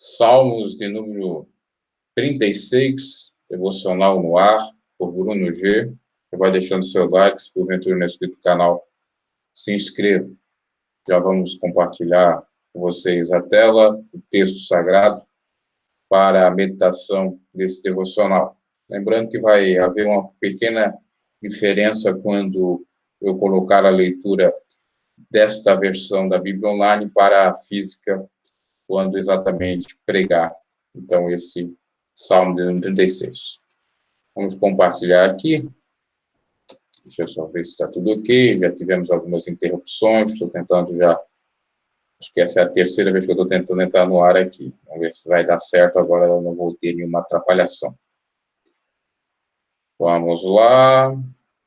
Salmos de número 36, devocional no ar, por Bruno G. Você vai deixando seu like, se porventura não é inscrito no canal, se inscreva. Já vamos compartilhar com vocês a tela, o texto sagrado, para a meditação desse devocional. Lembrando que vai haver uma pequena diferença quando eu colocar a leitura desta versão da Bíblia Online para a física, quando exatamente pregar. Então, esse Salmo de número 36. Vamos compartilhar aqui. Deixa eu só ver se está tudo ok. Já tivemos algumas interrupções. Estou tentando já... Acho que essa é a terceira vez que eu estou tentando entrar no ar aqui. Vamos ver se vai dar certo. Agora eu não vou ter nenhuma atrapalhação. Vamos lá.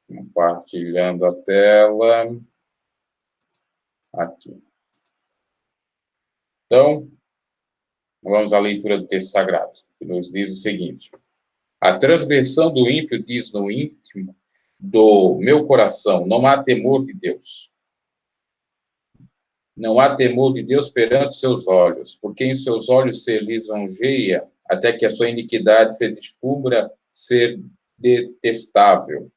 Compartilhando a tela. Aqui. Então, vamos à leitura do texto sagrado, que nos diz o seguinte: a transgressão do ímpio diz no íntimo do meu coração, não há temor de Deus. Não há temor de Deus perante seus olhos, porque em seus olhos se lisonjeia, até que a sua iniquidade se descubra ser detestável.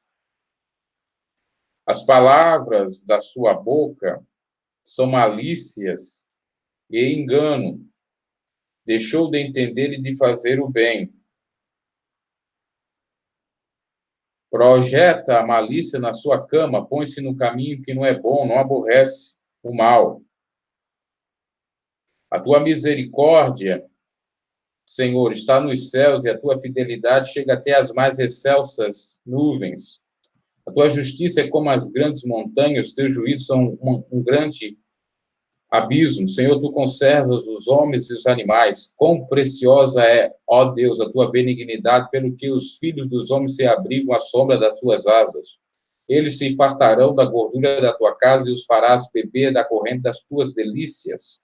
As palavras da sua boca são malícias e engano. Deixou de entender e de fazer o bem. Projeta a malícia na sua cama, põe-se no caminho que não é bom, não aborrece o mal. A tua misericórdia, Senhor, está nos céus e a tua fidelidade chega até as mais excelsas nuvens. A tua justiça é como as grandes montanhas, os teus juízos são um grande abismo. Senhor, tu conservas os homens e os animais. Quão preciosa é, ó Deus, a tua benignidade, pelo que os filhos dos homens se abrigam à sombra das tuas asas. Eles se fartarão da gordura da tua casa e os farás beber da corrente das tuas delícias.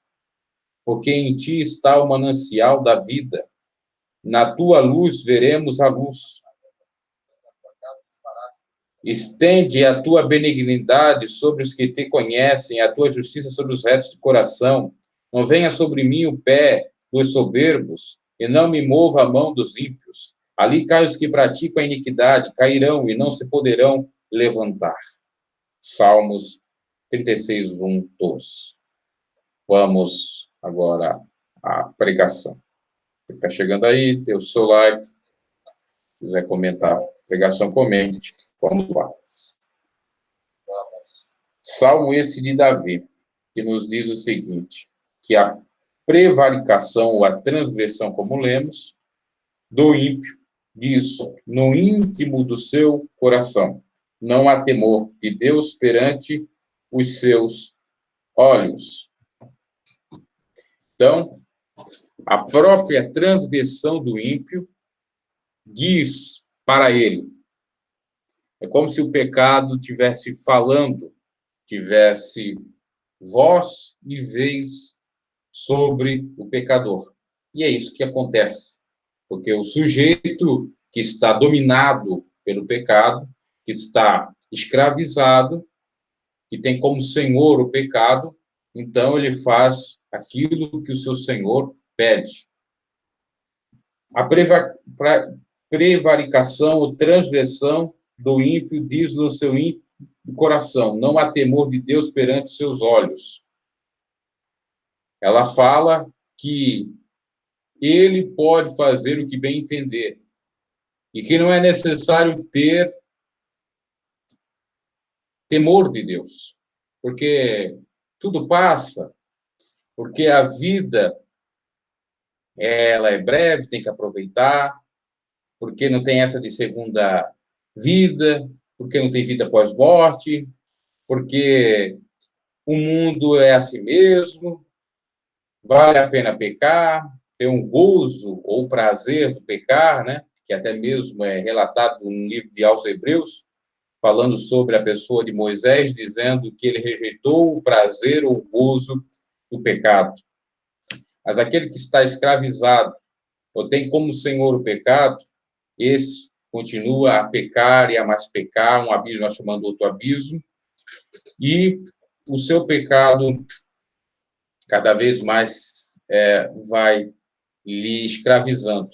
Porque em ti está o manancial da vida. Na tua luz veremos a luz. Estende a tua benignidade sobre os que te conhecem, a tua justiça sobre os retos de coração. Não venha sobre mim o pé dos soberbos, e não me mova a mão dos ímpios. Ali caem os que praticam a iniquidade, cairão e não se poderão levantar. Salmos 36, 1, 2. Vamos agora à pregação. Você está chegando aí, dê o seu like. Se quiser comentar a pregação, comente. Vamos lá. Salmo esse de Davi, que nos diz o seguinte, que a prevaricação ou a transgressão, como lemos, do ímpio, diz no íntimo do seu coração, não há temor de Deus perante os seus olhos. Então, a própria transgressão do ímpio diz para ele. É como se o pecado tivesse falando, tivesse voz e vez sobre o pecador. E é isso que acontece. Porque o sujeito que está dominado pelo pecado, que está escravizado, que tem como senhor o pecado, então ele faz aquilo que o seu senhor pede. A prevaricação ou transgressão do ímpio diz no seu coração, não há temor de Deus perante seus olhos. Ela fala que ele pode fazer o que bem entender e que não é necessário ter temor de Deus, porque tudo passa, porque a vida ela é breve, tem que aproveitar, porque não tem essa de segunda vida, porque não tem vida pós-morte, porque o mundo é assim mesmo, vale a pena pecar, ter um gozo ou prazer do pecar, né? Que até mesmo é relatado no livro de aos Hebreus, falando sobre a pessoa de Moisés, dizendo que ele rejeitou o prazer ou o gozo do pecado. Mas aquele que está escravizado, ou tem como senhor o pecado, esse continua a pecar e a mais pecar, um abismo, nós chamamos outro abismo, e o seu pecado cada vez mais vai lhe escravizando.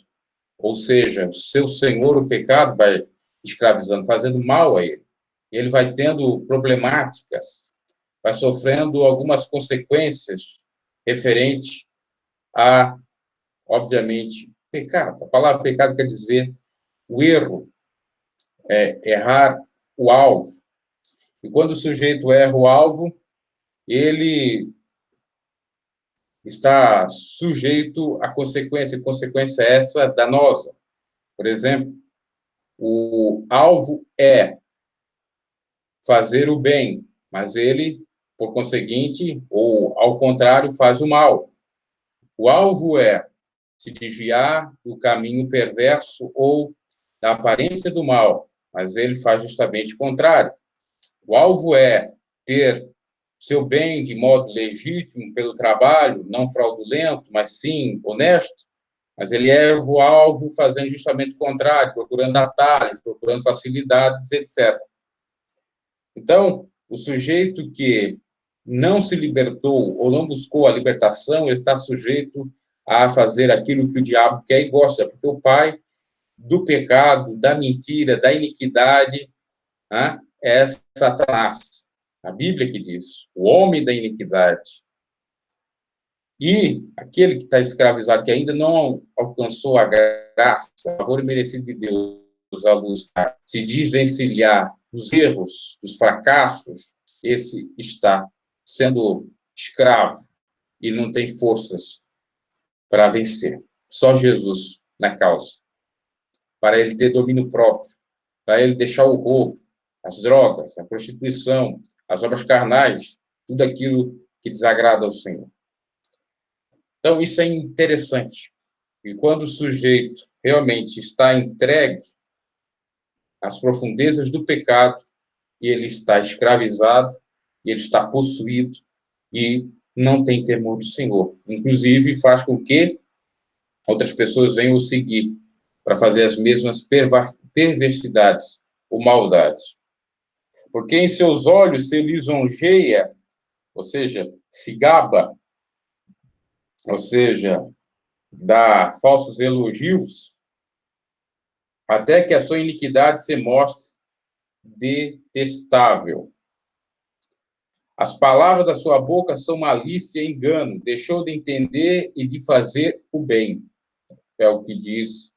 Ou seja, o seu senhor, o pecado, vai escravizando, fazendo mal a ele. Ele vai tendo problemáticas, vai sofrendo algumas consequências referentes a, obviamente, pecado. A palavra pecado quer dizer o erro, errar o alvo. E quando o sujeito erra o alvo, ele está sujeito a consequência essa danosa. Por exemplo, o alvo é fazer o bem, mas ele, por conseguinte, ou ao contrário, faz o mal. O alvo é se desviar do caminho perverso ou da aparência do mal, mas ele faz justamente o contrário. O alvo é ter seu bem de modo legítimo pelo trabalho, não fraudulento, mas sim honesto, mas ele erra o alvo fazendo justamente o contrário, procurando atalhos, procurando facilidades, etc. Então, o sujeito que não se libertou ou não buscou a libertação, ele está sujeito a fazer aquilo que o diabo quer e gosta, porque o pai do pecado, da mentira, da iniquidade, né, é Satanás. A Bíblia que diz, o homem da iniquidade. E aquele que está escravizado, que ainda não alcançou a graça, o favor merecido de Deus, a luz, se desvencilhar dos erros, dos fracassos, esse está sendo escravo e não tem forças para vencer. Só Jesus na causa. Para ele ter domínio próprio, para ele deixar o roubo, as drogas, a prostituição, as obras carnais, tudo aquilo que desagrada ao Senhor. Então, isso é interessante. E quando o sujeito realmente está entregue às profundezas do pecado, e ele está escravizado, e ele está possuído, e não tem temor do Senhor. Inclusive, faz com que outras pessoas venham o seguir para fazer as mesmas perversidades ou maldades. Porque em seus olhos se lisonjeia, ou seja, se gaba, ou seja, dá falsos elogios, até que a sua iniquidade se mostre detestável. As palavras da sua boca são malícia e engano, deixou de entender e de fazer o bem. É o que diz,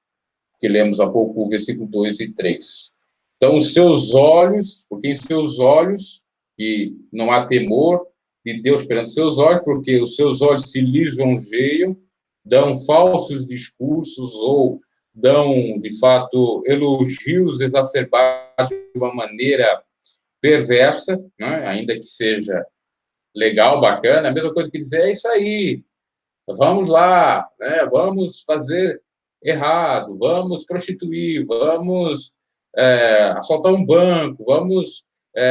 que lemos há pouco, o versículo 2 e 3. Então, os seus olhos, porque em seus olhos, e não há temor de Deus perante seus olhos, porque os seus olhos se lisonjeiam, dão falsos discursos ou dão, de fato, elogios exacerbados de uma maneira perversa, né? Ainda que seja legal, bacana, a mesma coisa que dizer, é isso aí, vamos lá, né? Vamos fazer errado, vamos prostituir, vamos assaltar um banco, vamos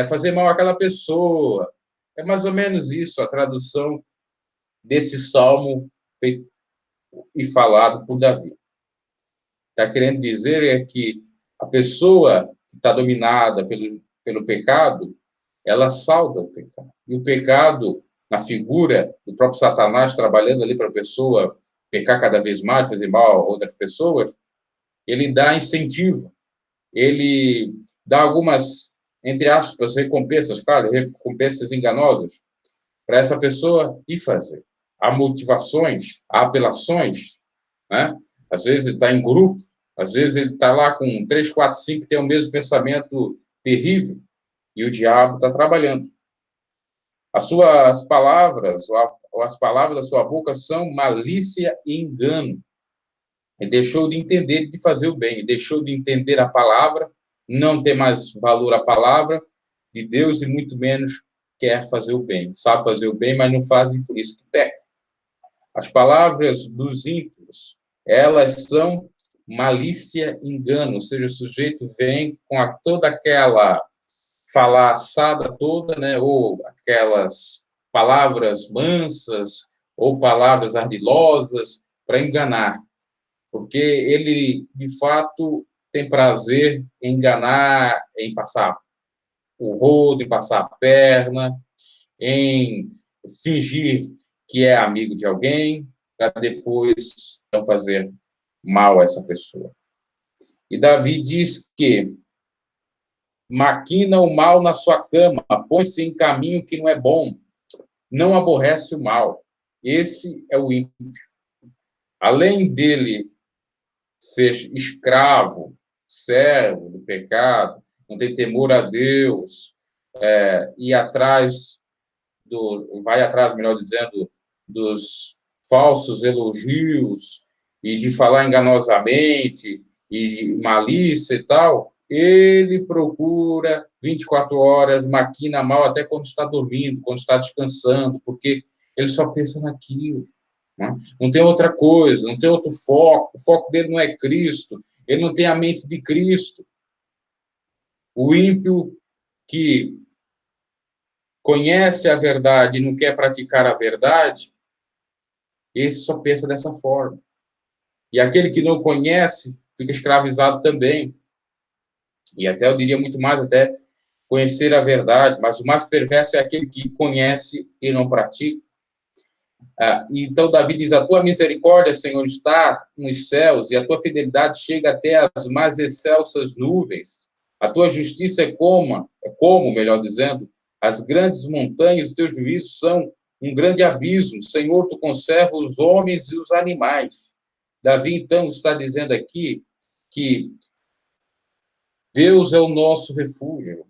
fazer mal àquela pessoa. É mais ou menos isso, a tradução desse salmo feito e falado por Davi. Está querendo dizer é que a pessoa que está dominada pelo pecado, ela salda o pecado. E o pecado, na figura do próprio Satanás, trabalhando ali para a pessoa pecar cada vez mais, fazer mal a outras pessoas, ele dá incentivo, ele dá algumas, entre aspas, recompensas, claro, recompensas enganosas, para essa pessoa ir fazer. Há motivações, há apelações, né? Às vezes ele está em grupo, às vezes ele está lá com 3, 4, 5 que tem o mesmo pensamento terrível, e o diabo está trabalhando. As suas palavras, ou as palavras da sua boca são malícia e engano. E deixou de entender de fazer o bem, deixou de entender a palavra, não tem mais valor a palavra de Deus e muito menos quer fazer o bem. Sabe fazer o bem, mas não faz e por isso que peca. As palavras dos ímpios, elas são malícia e engano, ou seja, o sujeito vem com toda aquela falaçada toda, né, ou aquelas palavras mansas, ou palavras ardilosas, para enganar. Porque ele, de fato, tem prazer em enganar, em passar o rodo, em passar a perna, em fingir que é amigo de alguém, para depois não fazer mal a essa pessoa. E Davi diz que maquina o mal na sua cama, põe-se em caminho que não é bom, não aborrece o mal. Esse é o ímpio. Além dele ser escravo, servo do pecado, não tem temor a Deus, ir atrás vai atrás, melhor dizendo, dos falsos elogios e de falar enganosamente e de malícia e tal, ele procura 24 horas, maquina mal até quando está dormindo, quando está descansando, porque ele só pensa naquilo. Não tem outra coisa, não tem outro foco. O foco dele não é Cristo, ele não tem a mente de Cristo. O ímpio que conhece a verdade e não quer praticar a verdade, esse só pensa dessa forma. E aquele que não conhece fica escravizado também. E até eu diria muito mais, até conhecer a verdade, mas o mais perverso é aquele que conhece e não pratica. Então, Davi diz, a tua misericórdia, Senhor, está nos céus, e a tua fidelidade chega até as mais excelsas nuvens. A tua justiça é como, melhor dizendo, as grandes montanhas, os teus juízos são um grande abismo. Senhor, tu conserva os homens e os animais. Davi, então, está dizendo aqui que Deus é o nosso refúgio,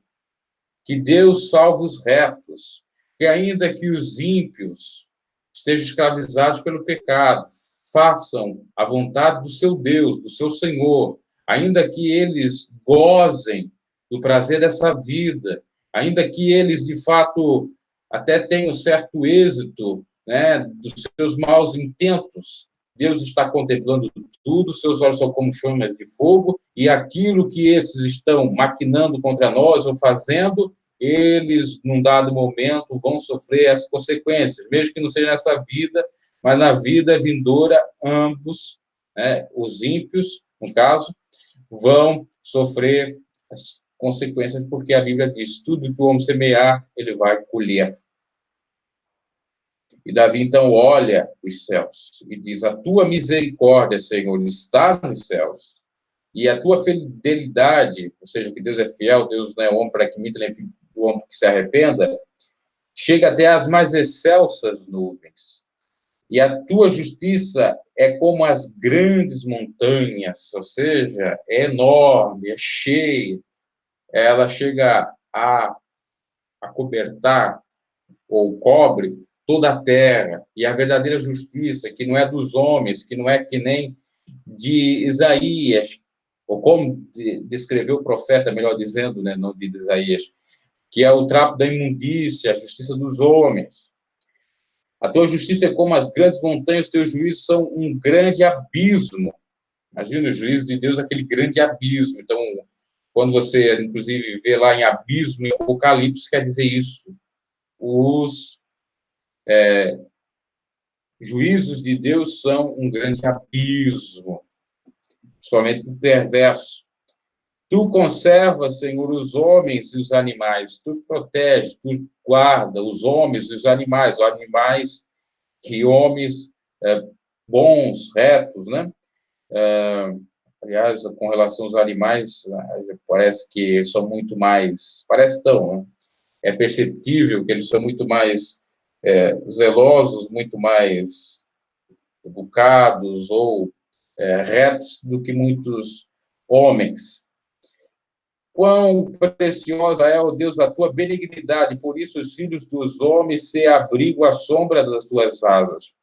que Deus salva os retos, que ainda que os ímpios estejam escravizados pelo pecado, façam a vontade do seu Deus, do seu Senhor, ainda que eles gozem do prazer dessa vida, ainda que eles, de fato, até tenham certo êxito, né, dos seus maus intentos, Deus está contemplando tudo, seus olhos são como chamas de fogo, e aquilo que esses estão maquinando contra nós ou fazendo, eles, num dado momento, vão sofrer as consequências, mesmo que não seja nessa vida, mas na vida vindoura, ambos, né, os ímpios, no caso, vão sofrer as consequências, porque a Bíblia diz, tudo que o homem semear, ele vai colher. E Davi, então, olha os céus e diz, a tua misericórdia, Senhor, está nos céus, e a tua fidelidade, ou seja, que Deus é fiel, Deus não é homem para que minta, nem filho do homem que se arrependa, chega até as mais excelsas nuvens. E a tua justiça é como as grandes montanhas, ou seja, é enorme, é cheia, ela chega a acobertar ou cobre toda a terra, e a verdadeira justiça, que não é dos homens, que não é que nem de Isaías, ou como descreveu o profeta, melhor dizendo, né, não de Isaías, que é o trapo da imundícia, a justiça dos homens. A tua justiça é como as grandes montanhas, os teus juízos são um grande abismo. Imagina o juízo de Deus, aquele grande abismo. Então, quando você, inclusive, vê lá em abismo, em Apocalipse, quer dizer isso. Os juízos de Deus são um grande abismo, principalmente para o perverso. Tu conservas, Senhor, os homens e os animais, tu protege, tu guarda os homens e os animais que homens bons, retos, né? Aliás, com relação aos animais, parece que eles são muito mais, parece tão, né? É perceptível que eles são muito mais zelosos, muito mais educados ou retos do que muitos homens. Quão preciosa é, ó Deus, a tua benignidade, por isso os filhos dos homens se abrigam à sombra das tuas asas.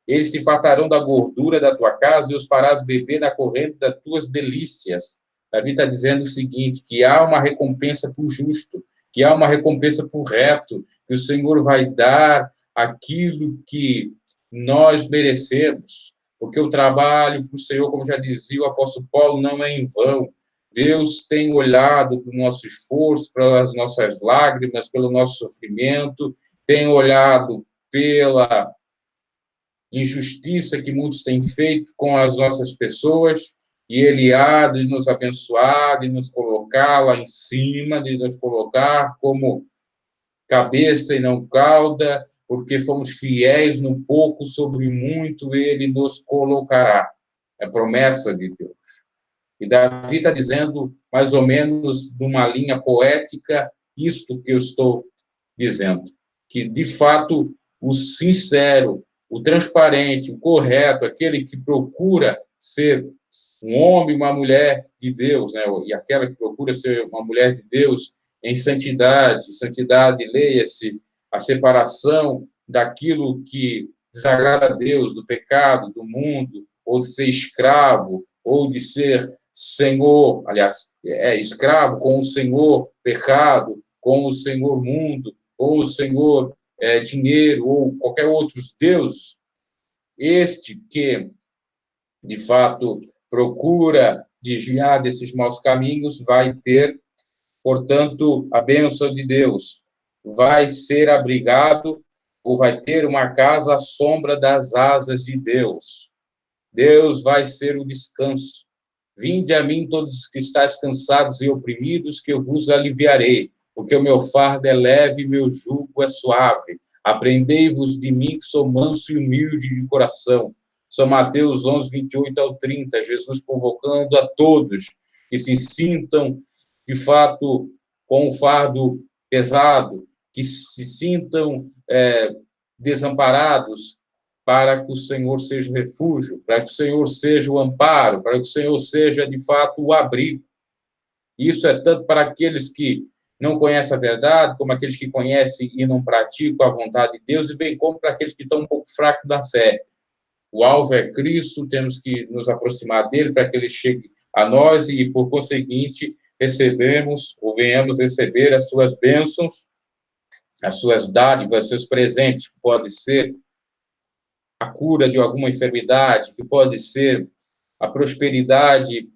Eles se fartarão da gordura da tua casa e os farás beber na corrente das tuas delícias. Davi está dizendo o seguinte, que há uma recompensa para o justo, que há uma recompensa para o reto, que o Senhor vai dar aquilo que nós merecemos, porque o trabalho para o Senhor, como já dizia o apóstolo Paulo, não é em vão. Deus tem olhado para o nosso esforço, para as nossas lágrimas, pelo nosso sofrimento, tem olhado pela injustiça que muitos têm feito com as nossas pessoas, e Ele há de nos abençoar, de nos colocar lá em cima, de nos colocar como cabeça e não cauda, porque fomos fiéis no pouco, sobre muito ele nos colocará. É promessa de Deus. E Davi está dizendo, mais ou menos, numa linha poética, isto que eu estou dizendo, que, de fato, o sincero, o transparente, o correto, aquele que procura ser um homem, uma mulher de Deus, né? E aquela que procura ser uma mulher de Deus em santidade. Santidade, leia-se, a separação daquilo que desagrada a Deus, do pecado, do mundo, ou de ser escravo, ou de ser senhor, aliás, escravo com o senhor pecado, com o senhor mundo, ou o senhor dinheiro, ou qualquer outros deuses. Este que, de fato, procura desviar desses maus caminhos, vai ter, portanto, a bênção de Deus. Vai ser abrigado ou vai ter uma casa à sombra das asas de Deus. Deus vai ser o descanso. Vinde a mim todos os que estáis cansados e oprimidos, que eu vos aliviarei, porque o meu fardo é leve e meu jugo é suave. Aprendei-vos de mim, que sou manso e humilde de coração. São Mateus 11, 28 ao 30, Jesus convocando a todos que se sintam, de fato, com o fardo pesado, que se sintam desamparados, para que o Senhor seja o refúgio, para que o Senhor seja o amparo, para que o Senhor seja, de fato, o abrigo. Isso é tanto para aqueles que não conhecem a verdade, como aqueles que conhecem e não praticam a vontade de Deus, e bem como para aqueles que estão um pouco fracos da fé. O alvo é Cristo, temos que nos aproximar dele para que ele chegue a nós e, por conseguinte, recebemos ou venhamos receber as suas bênçãos, as suas dádivas, seus presentes, que pode ser a cura de alguma enfermidade, que pode ser a prosperidade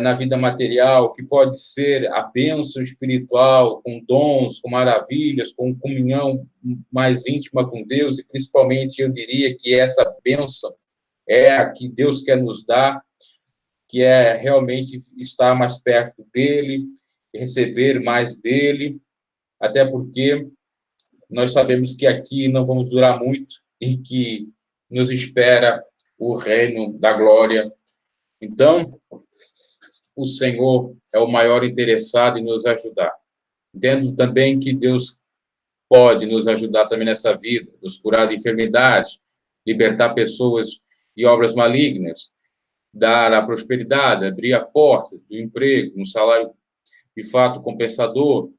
na vida material, que pode ser a bênção espiritual, com dons, com maravilhas, com comunhão mais íntima com Deus, e principalmente eu diria que essa bênção é a que Deus quer nos dar, que é realmente estar mais perto dele, receber mais dele, até porque nós sabemos que aqui não vamos durar muito e que nos espera o reino da glória. Então, o Senhor é o maior interessado em nos ajudar. Entendo também que Deus pode nos ajudar também nessa vida, nos curar de enfermidades, libertar pessoas de obras malignas, dar a prosperidade, abrir a porta do emprego, um salário de fato compensador,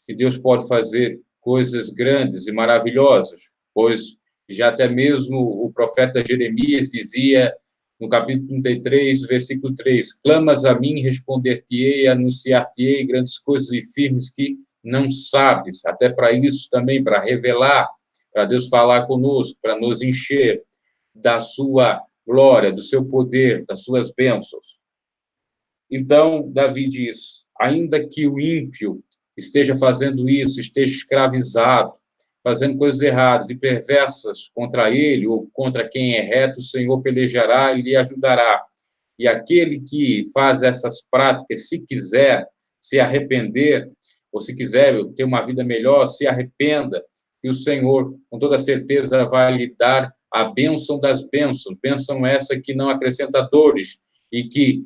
que Deus pode fazer coisas grandes e maravilhosas, pois já até mesmo o profeta Jeremias dizia, no capítulo 33, versículo 3, clamas a mim, responder-te-ei, anunciar-te-ei grandes coisas e firmes que não sabes, até para isso também, para revelar, para Deus falar conosco, para nos encher da sua glória, do seu poder, das suas bênçãos. Então, Davi diz, ainda que o ímpio esteja fazendo isso, esteja escravizado, fazendo coisas erradas e perversas contra ele ou contra quem é reto, o Senhor pelejará e lhe ajudará. E aquele que faz essas práticas, se quiser se arrepender, ou se quiser ter uma vida melhor, se arrependa, e o Senhor, com toda certeza, vai lhe dar a bênção das bênçãos, bênção essa que não acrescenta dores e que,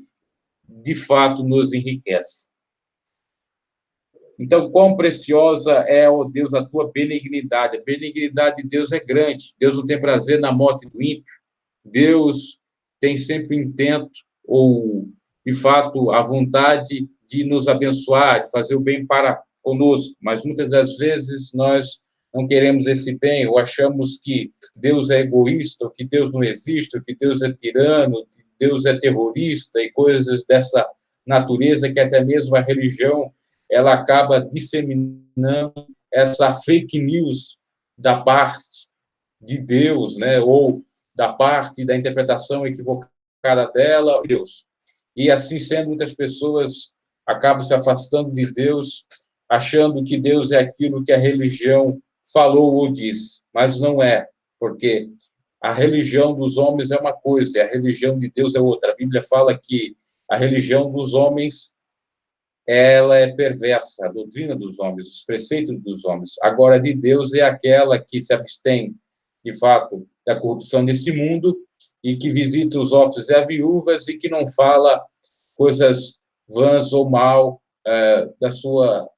de fato, nos enriquece. Então, quão preciosa é, ó Deus, a tua benignidade. A benignidade de Deus é grande. Deus não tem prazer na morte do ímpio. Deus tem sempre intento, ou, de fato, a vontade de nos abençoar, de fazer o bem para conosco. Mas, muitas das vezes, nós não queremos esse bem, ou achamos que Deus é egoísta, ou que Deus não existe, ou que Deus é tirano, que Deus é terrorista, e coisas dessa natureza que até mesmo a religião ela acaba disseminando essa fake news da parte de Deus, né? Ou da parte da interpretação equivocada dela, Deus. E assim sendo, muitas pessoas acabam se afastando de Deus, achando que Deus é aquilo que a religião falou ou disse, mas não é, porque a religião dos homens é uma coisa, e a religião de Deus é outra. A Bíblia fala que a religião dos homens ela é perversa, a doutrina dos homens, os preceitos dos homens. Agora, de Deus é aquela que se abstém, de fato, da corrupção desse mundo e que visita os órfãos e as viúvas e que não fala coisas vãs ou mal da sua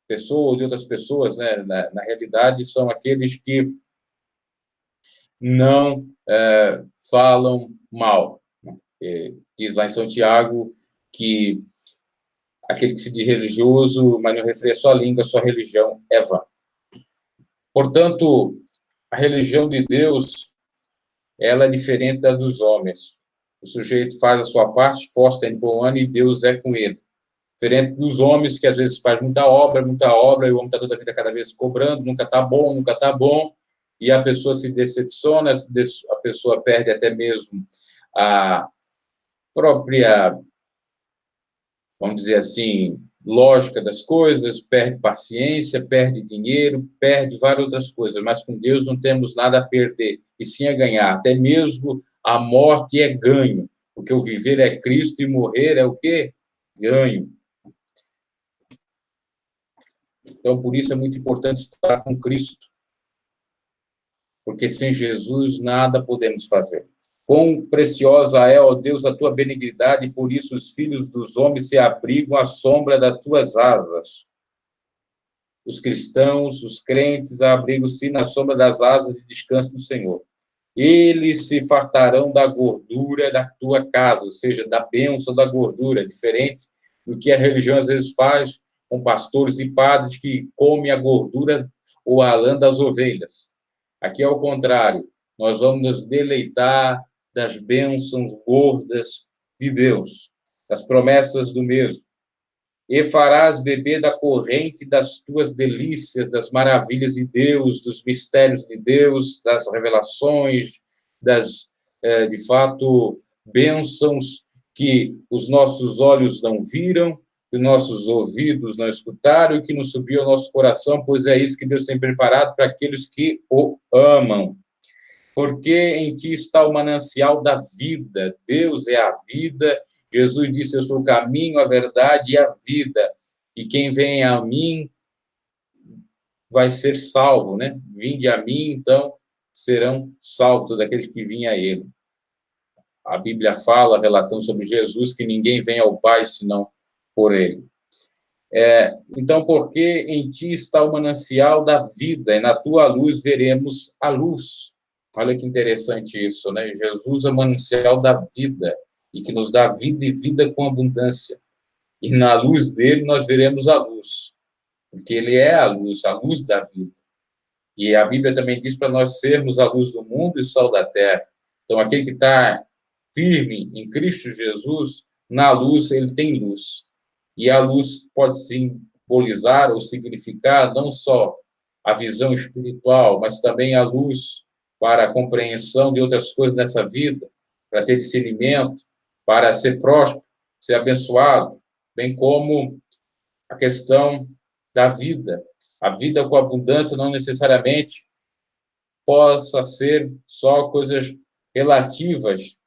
pessoa ou de outras pessoas, né? Na realidade, são aqueles que não falam mal. Diz lá em São Tiago que aquele que se diz religioso, mas não refreia sua língua, sua religião é vã. Portanto, a religião de Deus, ela é diferente da dos homens. O sujeito faz a sua parte, força em bom ano, e Deus é com ele. Diferente dos homens, que às vezes faz muita obra, e o homem está toda a vida cada vez cobrando, nunca está bom, e a pessoa se decepciona, a pessoa perde até mesmo a própria, vamos dizer assim, lógica das coisas, perde paciência, perde dinheiro, perde várias outras coisas, mas com Deus não temos nada a perder, e sim a ganhar. Até mesmo a morte é ganho, porque o viver é Cristo e morrer é o quê? Ganho. Então, por isso é muito importante estar com Cristo, porque sem Jesus nada podemos fazer. Quão preciosa é, ó Deus, a tua benignidade, e por isso os filhos dos homens se abrigam à sombra das tuas asas. Os cristãos, os crentes, abrigam-se na sombra das asas de descanso do Senhor. Eles se fartarão da gordura da tua casa, ou seja, da bênção da gordura, diferente do que a religião às vezes faz com pastores e padres que comem a gordura ou a lã das ovelhas. Aqui é o contrário, nós vamos nos deleitar das bênçãos gordas de Deus, das promessas do mesmo. E farás beber da corrente das tuas delícias, das maravilhas de Deus, dos mistérios de Deus, das revelações, de fato, bênçãos que os nossos olhos não viram, que nossos ouvidos não escutaram e que não subiu ao nosso coração, pois é isso que Deus tem preparado para aqueles que o amam. Porque em ti está o manancial da vida. Deus é a vida. Jesus disse, eu sou o caminho, a verdade e a vida. E quem vem a mim vai ser salvo, né? Vinde a mim, então serão salvos daqueles que vêm a ele. A Bíblia fala, relatando sobre Jesus, que ninguém vem ao Pai senão por ele. Então, porque em ti está o manancial da vida, e na tua luz veremos a luz. Olha que interessante isso, né? Jesus é o manancial da vida, e que nos dá vida e vida com abundância. E na luz dele nós veremos a luz, porque ele é a luz da vida. E a Bíblia também diz para nós sermos a luz do mundo e o sal da terra. Então, aquele que está firme em Cristo Jesus, na luz, ele tem luz. E a luz pode simbolizar ou significar não só a visão espiritual, mas também a luz para a compreensão de outras coisas nessa vida, para ter discernimento, para ser próspero, ser abençoado, bem como a questão da vida. A vida com abundância não necessariamente possa ser só coisas relativas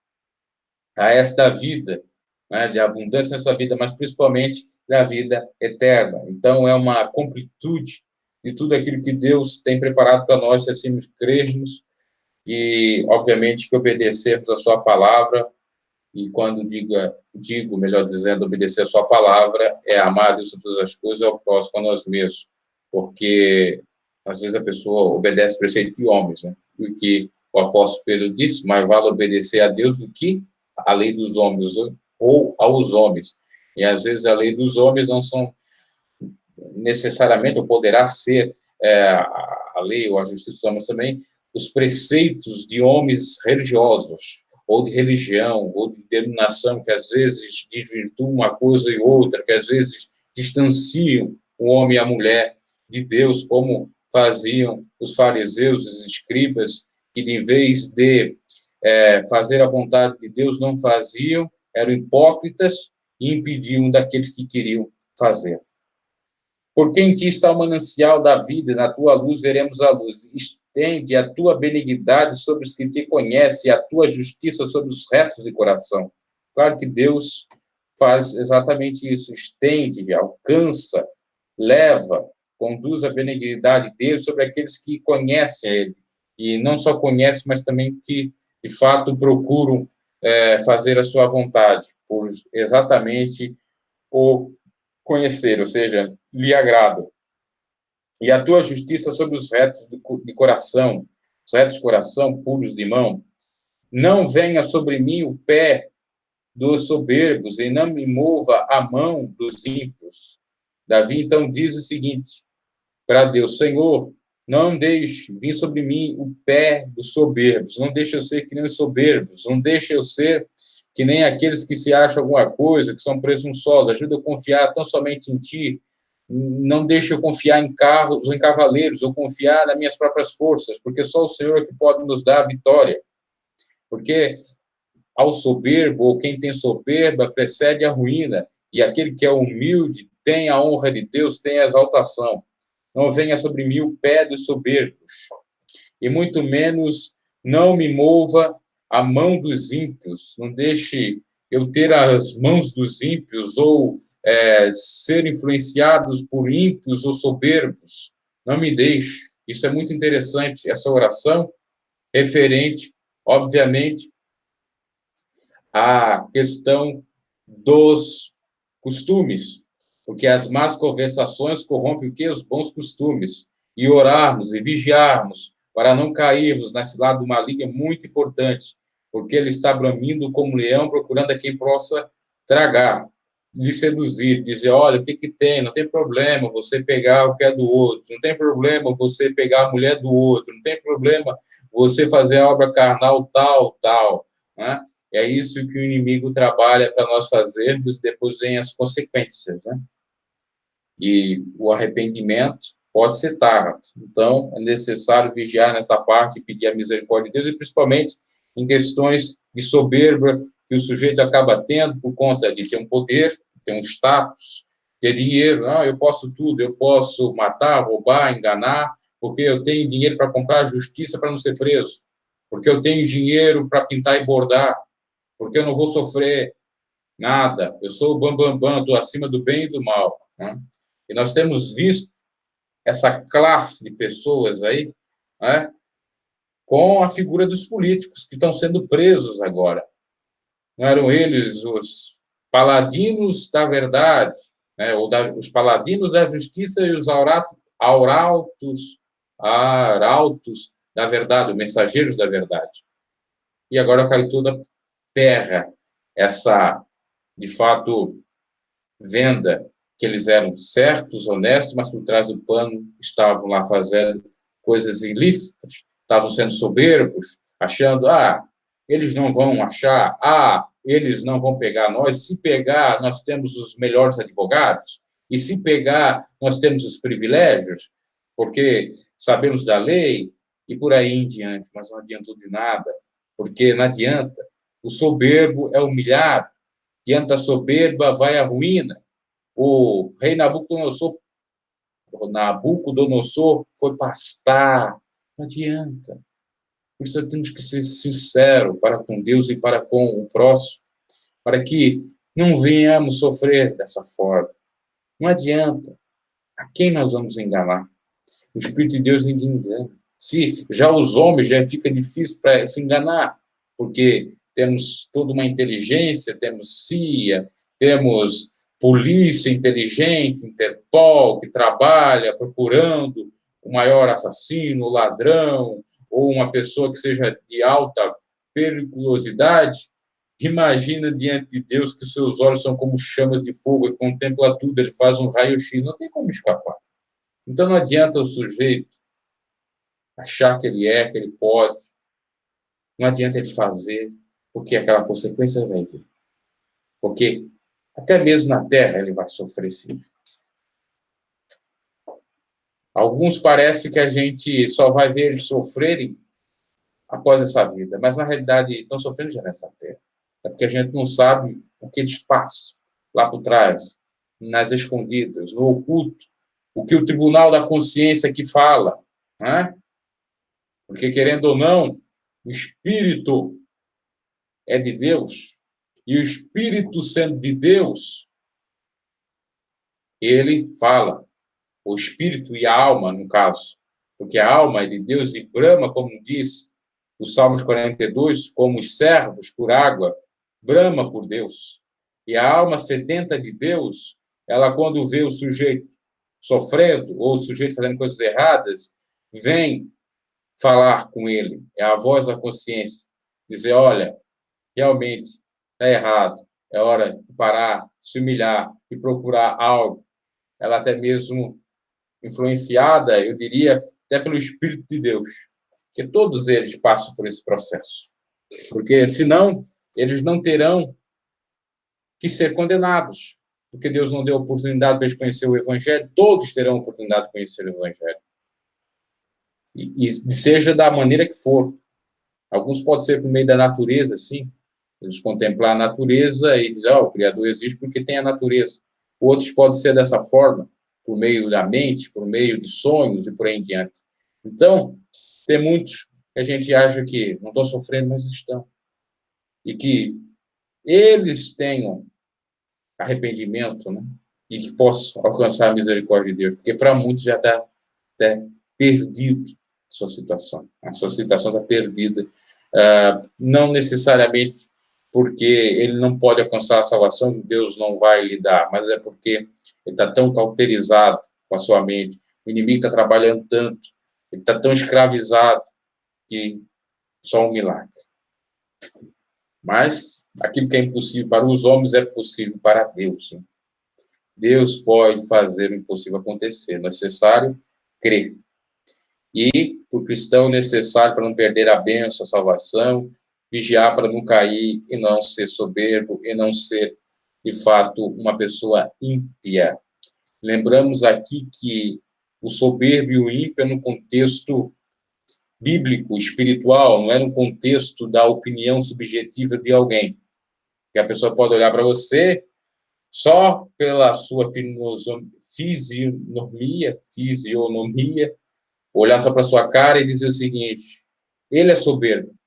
a esta vida, né, de abundância nessa vida, mas principalmente da vida eterna. Então, é uma completude de tudo aquilo que Deus tem preparado para nós, se assim crermos, e, obviamente, que obedecermos a sua palavra, e quando digo, melhor dizendo, obedecer a sua palavra, é amar a Deus sobre todas as coisas e ao próximo a nós mesmos, porque, às vezes, a pessoa obedece preceito de homens, né? O que o apóstolo Pedro disse, mais vale obedecer a Deus do que a lei dos homens, ou aos homens. E, às vezes, a lei dos homens não são necessariamente, ou poderá ser a lei ou a justiça dos homens também, os preceitos de homens religiosos, ou de religião, ou de denominação, que às vezes desvirtuam uma coisa e outra, que às vezes distanciam o homem e a mulher de Deus, como faziam os fariseus, os escribas, que de vez de fazer a vontade de Deus não faziam, eram hipócritas e impediam daqueles que queriam fazer. Porque em ti está o manancial da vida, na tua luz veremos a luz. Estende a tua benignidade sobre os que te conhecem, e a tua justiça sobre os retos de coração. Claro que Deus faz exatamente isso, estende, alcança, leva, conduz a benignidade dele sobre aqueles que conhecem ele, e não só conhecem, mas também que, de fato, procuram fazer a sua vontade, por exatamente o conhecer, ou seja, lhe agrada. E a tua justiça sobre os retos de coração, os retos de coração, puros de mão. Não venha sobre mim o pé dos soberbos e não me mova a mão dos ímpios. Davi, então, diz o seguinte para Deus: Senhor, não deixe vir sobre mim o pé dos soberbos, não deixe eu ser que nem os soberbos, não deixe eu ser que nem aqueles que se acham alguma coisa, que são presunçosos. Ajuda eu a confiar tão somente em Ti. Não deixe eu confiar em carros ou em cavaleiros, ou confiar nas minhas próprias forças, porque só o Senhor é que pode nos dar a vitória. Porque ao soberbo, ou quem tem soberba, precede a ruína, e aquele que é humilde tem a honra de Deus, tem a exaltação. Não venha sobre mim o pé dos soberbos, e muito menos não me mova a mão dos ímpios. Não deixe eu ter as mãos dos ímpios, ou ser influenciados por ímpios ou soberbos. Não me deixe. Isso é muito interessante, essa oração, referente, obviamente, à questão dos costumes, porque as más conversações corrompem o quê? Os bons costumes. E orarmos e vigiarmos para não cairmos nesse lado maligno é muito importante, porque ele está bramindo como leão, procurando a quem possa tragar, lhe seduzir, dizer: olha, o que tem? Não tem problema você pegar o pé do outro, não tem problema você pegar a mulher do outro, não tem problema você fazer a obra carnal tal, né? É isso que o inimigo trabalha para nós fazermos, depois vem as consequências, né? E o arrependimento pode ser tarde. Então, é necessário vigiar nessa parte e pedir a misericórdia de Deus, e principalmente em questões de soberba que o sujeito acaba tendo por conta de ter um poder, ter um status, ter dinheiro. Não, eu posso tudo, eu posso matar, roubar, enganar, porque eu tenho dinheiro para comprar justiça para não ser preso, porque eu tenho dinheiro para pintar e bordar, porque eu não vou sofrer nada, eu sou o bambambam, estou acima do bem e do mal, né? E nós temos visto essa classe de pessoas aí, né, com a figura dos políticos que estão sendo presos agora. Não eram eles os paladinos da verdade, né, ou os paladinos da justiça e os arautos da verdade, os mensageiros da verdade. E agora caiu toda terra essa, de fato, venda, que eles eram certos, honestos, mas por trás do pano estavam lá fazendo coisas ilícitas, estavam sendo soberbos, achando: eles não vão achar, eles não vão pegar nós, se pegar, nós temos os melhores advogados, e se pegar, nós temos os privilégios, porque sabemos da lei, e por aí em diante. Mas não adiantou de nada, porque não adianta. O soberbo é humilhado, diante da soberba vai a ruína. O rei Nabucodonosor foi pastar. Não adianta. Por isso temos que ser sinceros para com Deus e para com o próximo, para que não venhamos sofrer dessa forma. Não adianta. A quem nós vamos enganar? O Espírito de Deus ninguém engana. Se já os homens já fica difícil para se enganar, porque temos toda uma inteligência, temos CIA, temos polícia inteligente, Interpol, que trabalha procurando o maior assassino, o ladrão, ou uma pessoa que seja de alta periculosidade. Imagina diante de Deus que seus olhos são como chamas de fogo, e contempla tudo, ele faz um raio-x, não tem como escapar. Então não adianta o sujeito achar que ele pode, não adianta ele fazer, porque aquela consequência vai vir. Porque até mesmo na terra ele vai sofrer sim. Alguns parece que a gente só vai ver eles sofrerem após essa vida, mas na realidade estão sofrendo já nessa terra. É porque a gente não sabe o que eles passam lá por trás, nas escondidas, no oculto, o que o tribunal da consciência que fala, né? Porque, querendo ou não, o espírito é de Deus, E o Espírito sendo de Deus, ele fala, o Espírito e a alma, no caso, porque a alma é de Deus e brama, como diz o Salmos 42, como os servos por água, brama por Deus. E a alma sedenta de Deus, ela quando vê o sujeito sofrendo, ou o sujeito fazendo coisas erradas, vem falar com ele. É a voz da consciência. Dizer, olha, realmente está errado. É hora de parar, se humilhar e procurar algo. Ela até mesmo influenciada, eu diria, até pelo Espírito de Deus. Que todos eles passam por esse processo. Porque, senão, eles não terão que ser condenados. Porque Deus não deu oportunidade para eles conhecer o Evangelho. Todos terão oportunidade de conhecer o Evangelho. E seja da maneira que for. Alguns pode ser por meio da natureza, sim. Eles contemplar a natureza e dizer, o Criador existe porque tem a natureza. Outros pode ser dessa forma, por meio da mente, por meio de sonhos e por aí em diante. Então, tem muitos que a gente acha que não estão sofrendo, mas estão. E que eles tenham arrependimento, né? E que possam alcançar a misericórdia de Deus. Porque para muitos já está até perdido a sua situação. A sua situação está perdida. Não necessariamente porque ele não pode alcançar a salvação, Deus não vai lhe dar, mas é porque ele está tão cauterizado com a sua mente, o inimigo está trabalhando tanto, ele está tão escravizado que só um milagre. Mas aquilo que é impossível para os homens é possível para Deus. Né? Deus pode fazer o impossível acontecer, é necessário crer. E o cristão é necessário para não perder a bênção, a salvação, vigiar para não cair e não ser soberbo e não ser, de fato, uma pessoa ímpia. Lembramos aqui que o soberbo e o ímpio é no contexto bíblico, espiritual, não é no contexto da opinião subjetiva de alguém. Que a pessoa pode olhar para você só pela sua fisionomia, olhar só para sua cara e dizer o seguinte, ele é soberbo,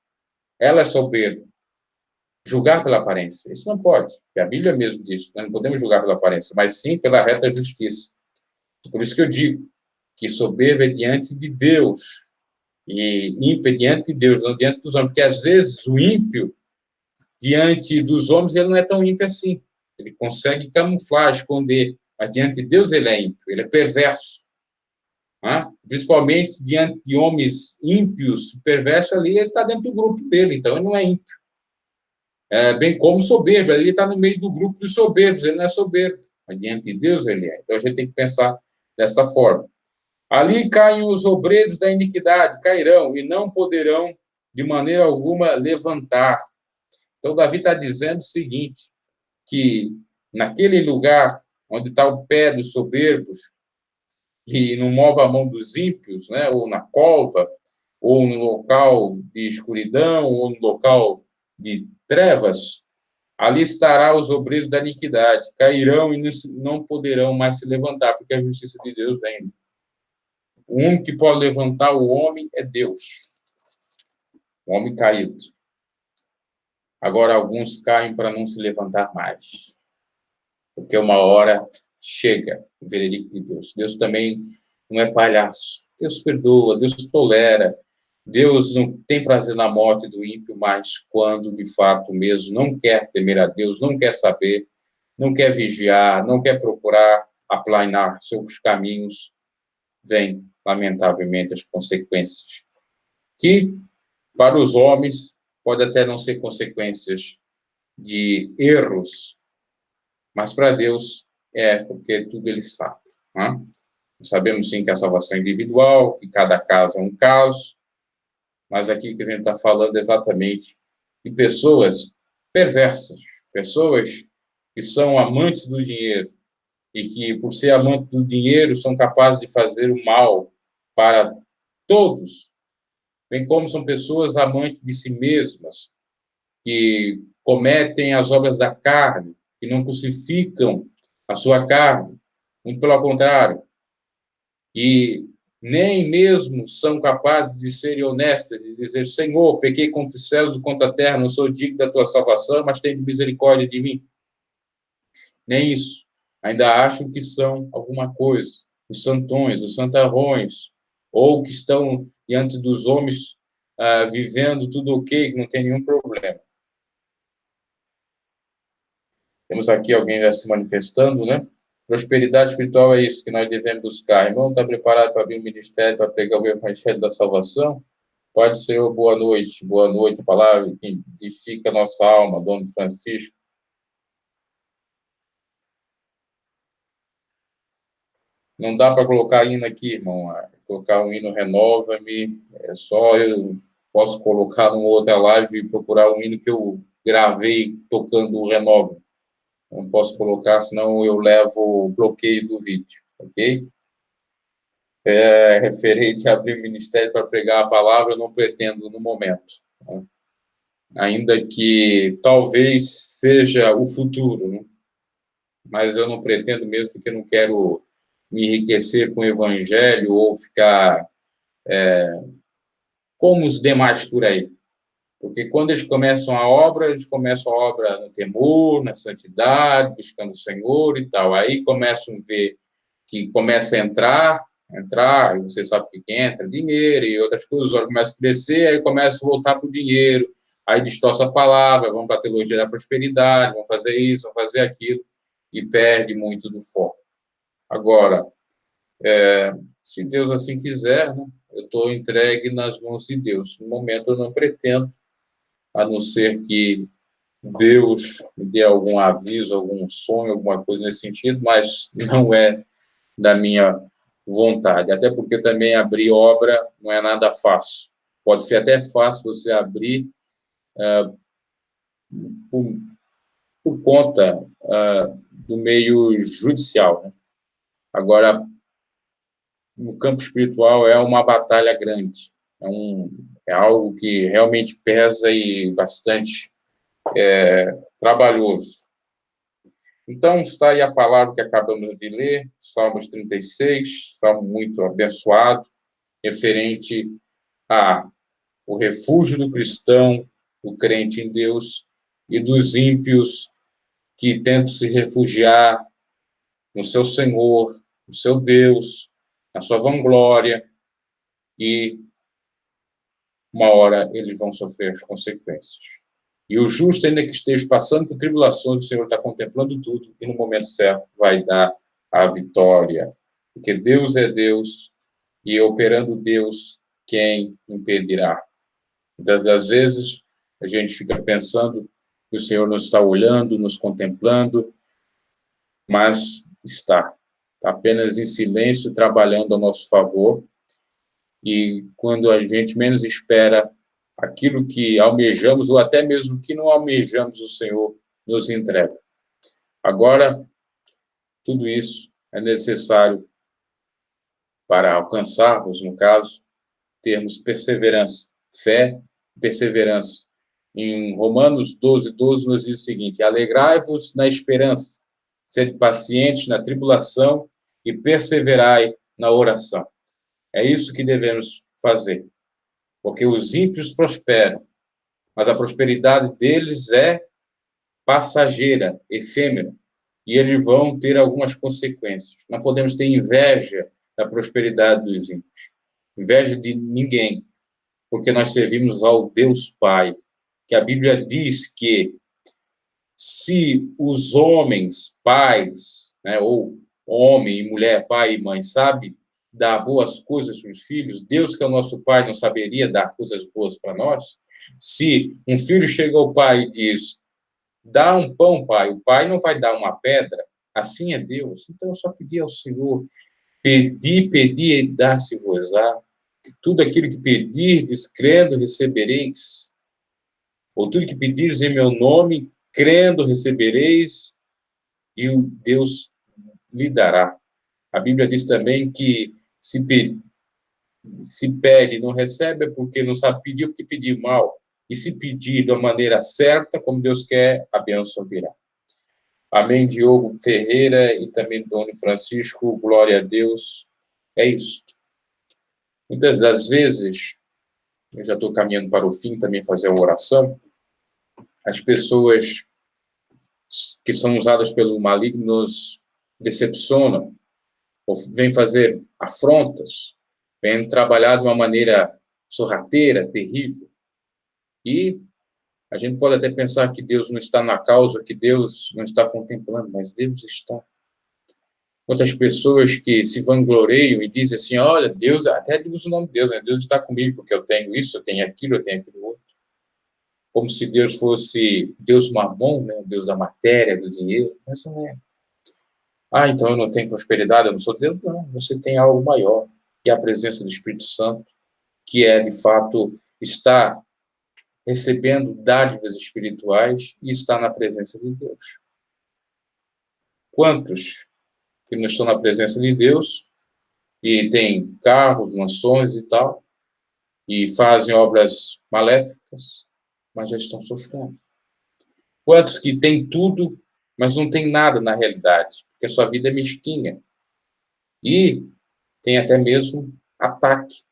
ela é soberba. Julgar pela aparência. Isso não pode. A Bíblia mesmo diz. Nós não podemos julgar pela aparência, mas sim pela reta justiça. Por isso que eu digo que soberba é diante de Deus. E ímpio é diante de Deus, não diante dos homens. Porque, às vezes, o ímpio, diante dos homens, ele não é tão ímpio assim. Ele consegue camuflar, esconder. Mas, diante de Deus, ele é ímpio. Ele é perverso. Principalmente diante de homens ímpios, perversos ali, ele está dentro do grupo dele. Então, ele não é ímpio. Bem como soberbo, ele está no meio do grupo dos soberbos, ele não é soberbo, mas diante de Deus ele é. Então a gente tem que pensar desta forma. Ali caem os obreiros da iniquidade, cairão e não poderão de maneira alguma levantar. Então Davi está dizendo o seguinte, que naquele lugar onde está o pé dos soberbos e não move a mão dos ímpios, né, ou na cova, ou no local de escuridão, ou no local de trevas, ali estará os obreiros da iniquidade, cairão e não poderão mais se levantar, porque a justiça de Deus vem. O único que pode levantar o homem é Deus. O homem caído. Agora, alguns caem para não se levantar mais. Porque uma hora chega o veredicto de Deus. Deus também não é palhaço. Deus perdoa, Deus tolera. Deus não tem prazer na morte do ímpio, mas quando, de fato, mesmo não quer temer a Deus, não quer saber, não quer vigiar, não quer procurar aplanar seus caminhos, vem, lamentavelmente, as consequências. Que, para os homens, pode até não ser consequências de erros, mas para Deus porque tudo ele sabe. Né? Sabemos, sim, que a salvação é individual, que cada caso é um caso, mas aqui que a gente está falando exatamente de pessoas perversas, pessoas que são amantes do dinheiro e que, por ser amantes do dinheiro, são capazes de fazer o mal para todos, bem como são pessoas amantes de si mesmas, que cometem as obras da carne, que não crucificam a sua carne, muito pelo contrário, e nem mesmo são capazes de serem honestas, de dizer, Senhor, pequei contra os céus e contra a terra, não sou digno da tua salvação, mas tem misericórdia de mim. Nem isso. Ainda acham que são alguma coisa. Os santões, os santarrões, ou que estão diante dos homens vivendo tudo ok, que não tem nenhum problema. Temos aqui alguém já se manifestando, né? Prosperidade espiritual é isso que nós devemos buscar. Irmão, está preparado para abrir o ministério, para pregar o evangelho da salvação? Pode ser boa noite, a palavra que edifica a nossa alma, Dom Francisco. Não dá para colocar hino aqui, irmão. Colocar um hino Renova-me, só eu posso colocar numa outra live e procurar um hino que eu gravei tocando o Renova. Não posso colocar, senão eu levo o bloqueio do vídeo, ok? Referente a abrir o ministério para pregar a palavra, eu não pretendo no momento. Né? Ainda que talvez seja o futuro, né? Mas eu não pretendo mesmo, porque eu não quero me enriquecer com o evangelho ou ficar como os demais por aí. Porque quando eles começam a obra no temor, na santidade, buscando o Senhor e tal. Aí começam a ver que começa a entrar, e você sabe o que entra, dinheiro e outras coisas, olha, começa a crescer, aí começa a voltar para o dinheiro, aí distorce a palavra, vão para a teologia da prosperidade, vão fazer isso, vão fazer aquilo, e perde muito do foco. Agora, se Deus assim quiser, né, eu estou entregue nas mãos de Deus. No momento eu não pretendo, a não ser que Deus me dê algum aviso, algum sonho, alguma coisa nesse sentido, mas não é da minha vontade. Até porque também abrir obra não é nada fácil. Pode ser até fácil você abrir por conta do meio judicial, né? Agora, no campo espiritual é uma batalha grande. É algo que realmente pesa e bastante trabalhoso. Então, está aí a palavra que acabamos de ler, Salmos 36, salmo muito abençoado, referente a o refúgio do cristão, do crente em Deus, e dos ímpios que tentam se refugiar no seu Senhor, no seu Deus, na sua vanglória, e uma hora eles vão sofrer as consequências. E o justo, ainda que esteja passando por tribulações, o Senhor está contemplando tudo e no momento certo vai dar a vitória. Porque Deus é Deus e operando Deus, quem impedirá? Muitas das vezes a gente fica pensando que o Senhor nos está olhando, nos contemplando, mas está apenas em silêncio, trabalhando a nosso favor. E quando a gente menos espera, aquilo que almejamos, ou até mesmo que não almejamos, o Senhor nos entrega. Agora, tudo isso é necessário para alcançarmos, no caso, termos perseverança, fé e perseverança. Em Romanos 12, nos diz o seguinte: alegrai-vos na esperança, sede pacientes na tribulação e perseverai na oração. É isso que devemos fazer, porque os ímpios prosperam, mas a prosperidade deles é passageira, efêmera, e eles vão ter algumas consequências. Não podemos ter inveja da prosperidade dos ímpios, inveja de ninguém, porque nós servimos ao Deus Pai, que a Bíblia diz que se os homens, pais, né, ou homem e mulher, pai e mãe, sabe dar boas coisas para os filhos, Deus, que é o nosso Pai, não saberia dar coisas boas para nós? Se um filho chega ao pai e diz, dá um pão, pai, o pai não vai dar uma pedra, assim é Deus. Então, eu só pedi ao Senhor, pedi e dar-se-vos-á. Tudo aquilo que pedirdes, crendo, recebereis. Ou tudo que pedires em meu nome, crendo, recebereis, e o Deus lhe dará. A Bíblia diz também que se pede e não recebe é porque não sabe pedir, porque pedir mal. E se pedir da maneira certa, como Deus quer, a bênção virá. Amém, Diogo Ferreira e também Dona Francisco, glória a Deus. É isso. Muitas das vezes, eu já estou caminhando para o fim também fazer a oração, as pessoas que são usadas pelo maligno nos decepcionam, ou vêm fazer afrontas, vêm trabalhar de uma maneira sorrateira, terrível. E a gente pode até pensar que Deus não está na causa, que Deus não está contemplando, mas Deus está. Outras pessoas que se vangloriam e dizem assim, olha, Deus, até diz o nome de Deus, né? Deus está comigo porque eu tenho isso, eu tenho aquilo outro. Como se Deus fosse Deus mamon, né? Deus da matéria, do dinheiro, mas não é. Ah, então eu não tenho prosperidade, eu não sou Deus? Não, você tem algo maior, que é a presença do Espírito Santo, que é, de fato, estar recebendo dádivas espirituais e estar na presença de Deus. Quantos que não estão na presença de Deus e têm carros, mansões e tal, e fazem obras maléficas, mas já estão sofrendo? Quantos que têm tudo, mas não têm nada na realidade, porque a sua vida é mesquinha? E tem até mesmo ataque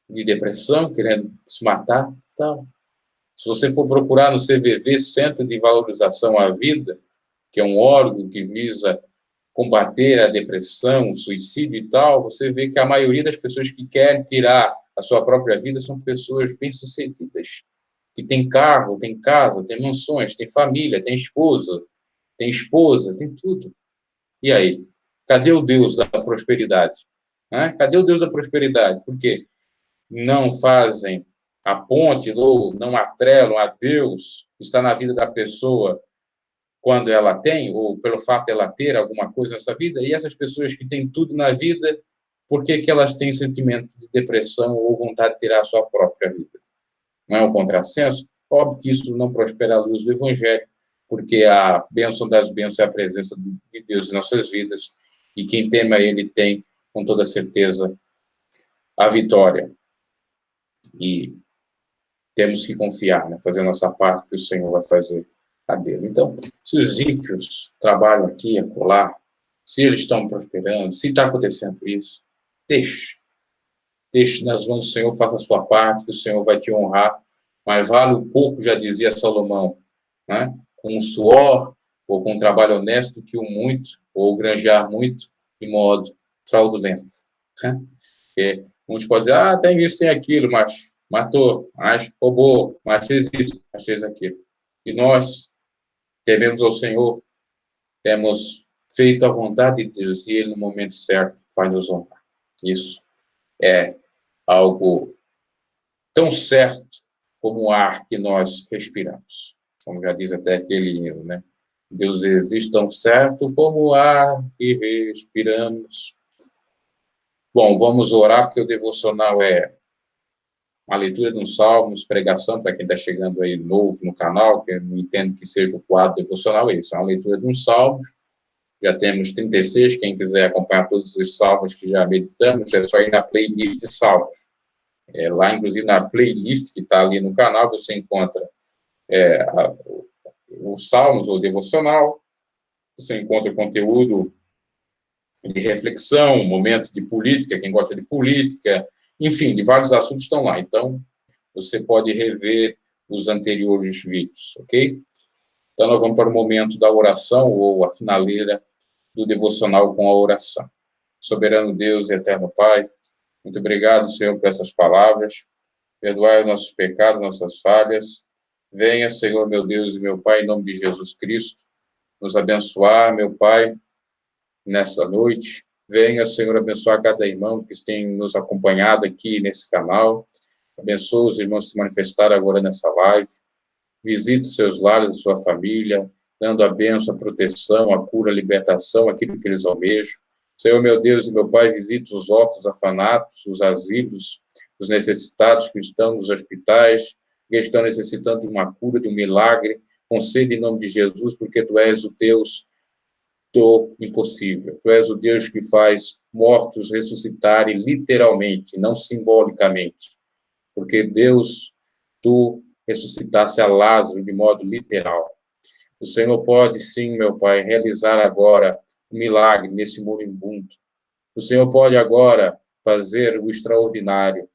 de depressão, querendo se matar, tal. Se você for procurar no CVV, Centro de Valorização à Vida, que é um órgão que visa combater a depressão, o suicídio e tal, você vê que a maioria das pessoas que querem tirar a sua própria vida são pessoas bem-sucedidas, que têm carro, têm casa, têm mansões, têm família, têm esposa, tem tudo. E aí? Cadê o Deus da prosperidade? Cadê o Deus da prosperidade? Por quê? Não fazem a ponte ou não atrelam a Deus que está na vida da pessoa quando ela tem, ou pelo fato de ela ter alguma coisa nessa vida, e essas pessoas que têm tudo na vida, por que que elas têm sentimento de depressão ou vontade de tirar a sua própria vida? Não é um contrassenso? Óbvio que isso não prospera à luz do Evangelho, porque a bênção das bênçãos é a presença de Deus em nossas vidas, e quem teme a Ele tem, com toda certeza, a vitória. E temos que confiar, né? Fazer a nossa parte, que o Senhor vai fazer a dele. Então, se os ímpios trabalham aqui e acolá, se eles estão prosperando, se está acontecendo isso, deixe nas mãos do Senhor, faça a sua parte, que o Senhor vai te honrar. Mas vale o pouco, já dizia Salomão, né? Com o suor ou com um trabalho honesto, que o muito, ou granjear muito, de modo fraudulento. Né? Porque muitos podem dizer, tem isso, tem aquilo, mas matou, mas roubou, mas fez isso, mas fez aquilo. E nós tememos ao Senhor, temos feito a vontade de Deus, e Ele, no momento certo, vai nos honrar. Isso é algo tão certo como o ar que nós respiramos. Como já diz até aquele hino, né? Deus existe tão certo como o ar que respiramos. Bom, vamos orar, porque o devocional é a leitura de um salmos, pregação, para quem está chegando aí novo no canal, que eu não entendo que seja o quadro devocional, é isso, é uma leitura de um salmos. Já temos 36, quem quiser acompanhar todos os salmos que já meditamos, é só ir na playlist de salmos. Lá, inclusive, na playlist que está ali no canal, você encontra os salmos ou devocional, você encontra conteúdo de reflexão, momento de política, quem gosta de política, enfim, de vários assuntos estão lá. Então, você pode rever os anteriores vídeos, ok? Então, nós vamos para o momento da oração, ou a finaleira do devocional com a oração. Soberano Deus e eterno Pai, muito obrigado, Senhor, por essas palavras. Perdoai os nossos pecados, nossas falhas. Venha, Senhor, meu Deus e meu Pai, em nome de Jesus Cristo, nos abençoar, meu Pai, nessa noite. Venha, Senhor, abençoar cada irmão que tem nos acompanhado aqui nesse canal. Abençoa os irmãos que se manifestaram agora nessa live. Visite seus lares, sua família, dando a bênção, a proteção, a cura, a libertação, aquilo que eles almejam. Senhor, meu Deus e meu Pai, visite os órfãos, orfanatos, os asilos, os necessitados que estão nos hospitais, que estão necessitando de uma cura, de um milagre. Concede em nome de Jesus, porque Tu és o Deus do impossível. Tu és o Deus que faz mortos ressuscitarem literalmente, não simbolicamente. Porque Deus, Tu ressuscitasse a Lázaro de modo literal. O Senhor pode, sim, meu Pai, realizar agora um milagre nesse moribundo. O Senhor pode agora fazer o extraordinário.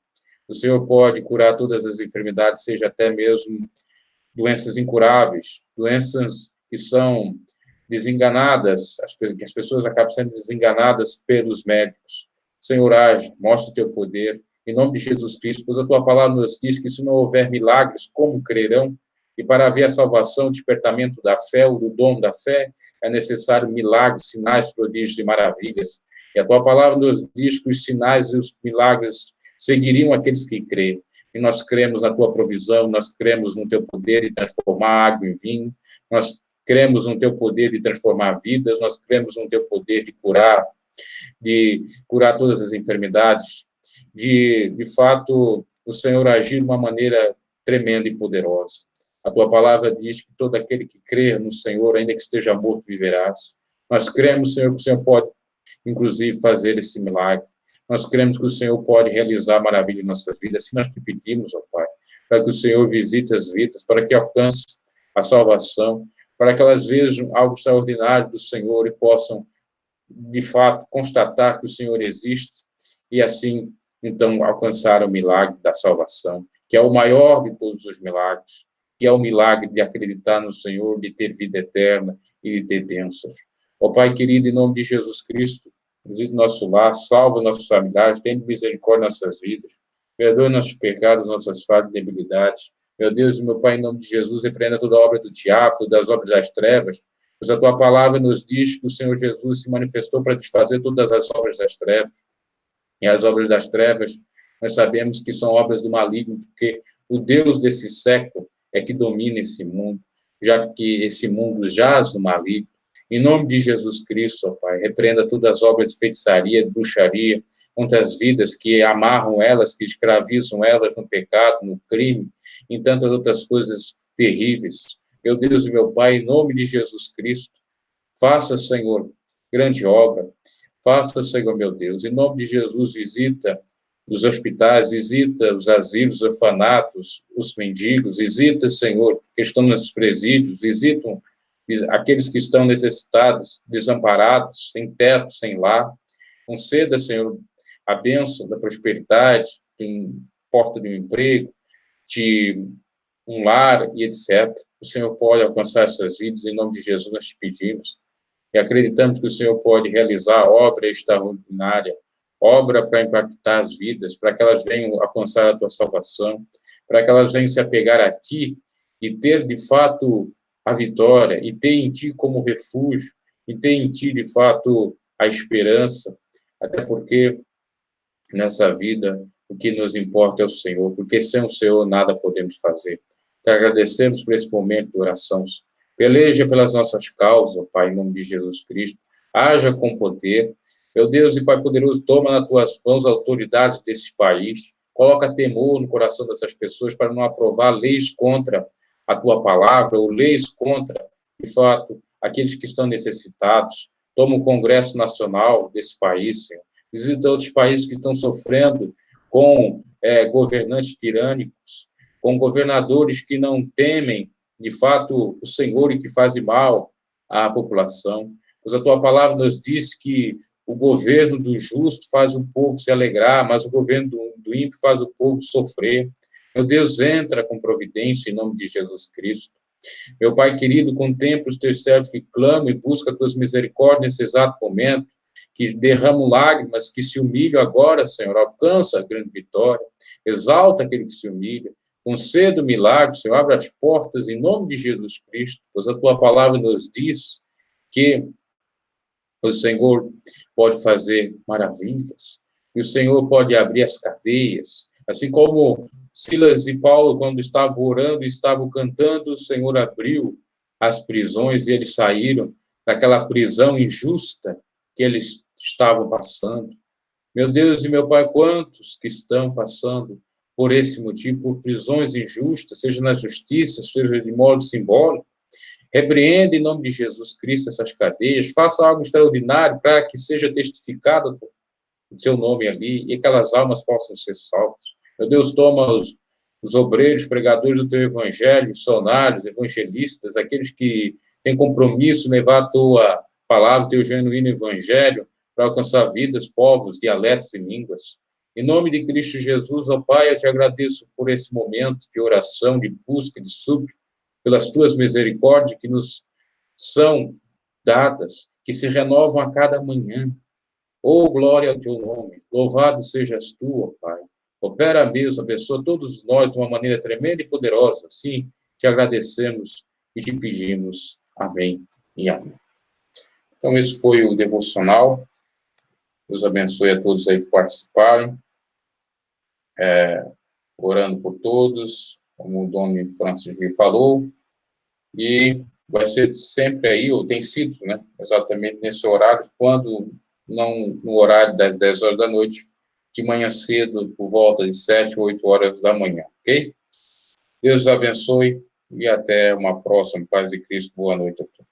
O Senhor pode curar todas as enfermidades, seja até mesmo doenças incuráveis, doenças que são desenganadas, que as pessoas acabam sendo desenganadas pelos médicos. Senhor, age, mostra o teu poder, em nome de Jesus Cristo, pois a tua palavra nos diz que se não houver milagres, como crerão? E para haver a salvação, o despertamento da fé, o dom da fé, é necessário milagres, sinais, prodígios e maravilhas. E a tua palavra nos diz que os sinais e os milagres seguiriam aqueles que creem. E nós cremos na tua provisão, nós cremos no teu poder de transformar água em vinho, nós cremos no teu poder de transformar vidas, nós cremos no teu poder de curar todas as enfermidades, de fato, o Senhor agir de uma maneira tremenda e poderosa. A tua palavra diz que todo aquele que crê no Senhor, ainda que esteja morto, viverás. Nós cremos, Senhor, que o Senhor pode, inclusive, fazer esse milagre. Nós cremos que o Senhor pode realizar maravilha em nossas vidas. Assim nós te pedimos, ó Pai, para que o Senhor visite as vidas, para que alcance a salvação, para que elas vejam algo extraordinário do Senhor e possam, de fato, constatar que o Senhor existe e, assim, então, alcançar o milagre da salvação, que é o maior de todos os milagres, que é o milagre de acreditar no Senhor, de ter vida eterna e de ter bênçãos. Ó Pai querido, em nome de Jesus Cristo, visite nosso lar, salva nossos familiares, tenha misericórdia em nossas vidas, perdoe nossos pecados, nossas falhas e debilidades. Meu Deus e meu Pai, em nome de Jesus, repreenda toda a obra do diabo, todas as obras das trevas, pois a tua palavra nos diz que o Senhor Jesus se manifestou para desfazer todas as obras das trevas. E as obras das trevas, nós sabemos que são obras do maligno, porque o Deus desse século é que domina esse mundo, já que esse mundo jaz no maligno. Em nome de Jesus Cristo, ó Pai, repreenda todas as obras de feitiçaria, de bruxaria, contra as vidas que amarram elas, que escravizam elas no pecado, no crime, em tantas outras coisas terríveis. Meu Deus e meu Pai, em nome de Jesus Cristo, faça, Senhor, grande obra. Faça, Senhor, meu Deus, em nome de Jesus, visita os hospitais, visita os asilos, os orfanatos, os mendigos, visita, Senhor, que estão nos presídios, visitam aqueles que estão necessitados, desamparados, sem teto, sem lar. Conceda, Senhor, a bênção da prosperidade, de porta de um emprego, de um lar e etc. O Senhor pode alcançar essas vidas, em nome de Jesus nós te pedimos. E acreditamos que o Senhor pode realizar obra extraordinária, obra para impactar as vidas, para que elas venham alcançar a tua salvação, para que elas venham se apegar a ti e ter, de fato, a vitória, e ter em ti como refúgio, e ter em ti, de fato, a esperança, até porque nessa vida o que nos importa é o Senhor, porque sem o Senhor nada podemos fazer. Te agradecemos por esse momento de oração. Peleja pelas nossas causas, Pai, em nome de Jesus Cristo. Haja com poder. Meu Deus e Pai poderoso, toma nas tuas mãos a autoridade desse país. Coloca temor no coração dessas pessoas para não aprovar leis contra a tua palavra ou leis contra, de fato, aqueles que estão necessitados. Toma o Congresso Nacional desse país, Senhor. Visita outros países que estão sofrendo com governantes tirânicos, com governadores que não temem, de fato, o Senhor e que fazem mal à população. Pois a tua palavra nos diz que o governo do justo faz o povo se alegrar, mas o governo do ímpio faz o povo sofrer. Meu Deus, entra com providência em nome de Jesus Cristo. Meu Pai querido, contempla os teus servos que clamam e buscam as tuas misericórdias nesse exato momento, que derramam lágrimas, que se humilham agora, Senhor, alcança a grande vitória, exalta aquele que se humilha, conceda o milagre, Senhor, abre as portas em nome de Jesus Cristo, pois a tua palavra nos diz que o Senhor pode fazer maravilhas, e o Senhor pode abrir as cadeias, assim como Silas e Paulo, quando estavam orando e estavam cantando, o Senhor abriu as prisões e eles saíram daquela prisão injusta que eles estavam passando. Meu Deus e meu Pai, quantos que estão passando por esse motivo, por prisões injustas, seja na justiça, seja de modo simbólico, repreenda em nome de Jesus Cristo essas cadeias, faça algo extraordinário para que seja testificado o seu nome ali e aquelas almas possam ser salvas. Meu Deus, toma os obreiros, pregadores do teu evangelho, missionários, evangelistas, aqueles que têm compromisso em levar a tua palavra, o teu genuíno evangelho, para alcançar vidas, povos, dialetos e línguas. Em nome de Cristo Jesus, ó Pai, eu te agradeço por esse momento de oração, de busca, de súplica, pelas tuas misericórdias que nos são dadas, que se renovam a cada manhã. Oh, glória ao teu nome. Louvado sejas tu, ó Pai. Opera mesmo, abençoa todos nós de uma maneira tremenda e poderosa. Sim, te agradecemos e te pedimos. Amém e amém. Então, esse foi o devocional. Deus abençoe a todos aí que participaram. Orando por todos, como o Dom Francis falou. E vai ser sempre aí, ou tem sido, né? Exatamente nesse horário, quando não no horário das 10 horas da noite, de manhã cedo, por volta de 7, 8 horas da manhã, ok? Deus os abençoe e até uma próxima. Paz de Cristo. Boa noite a todos.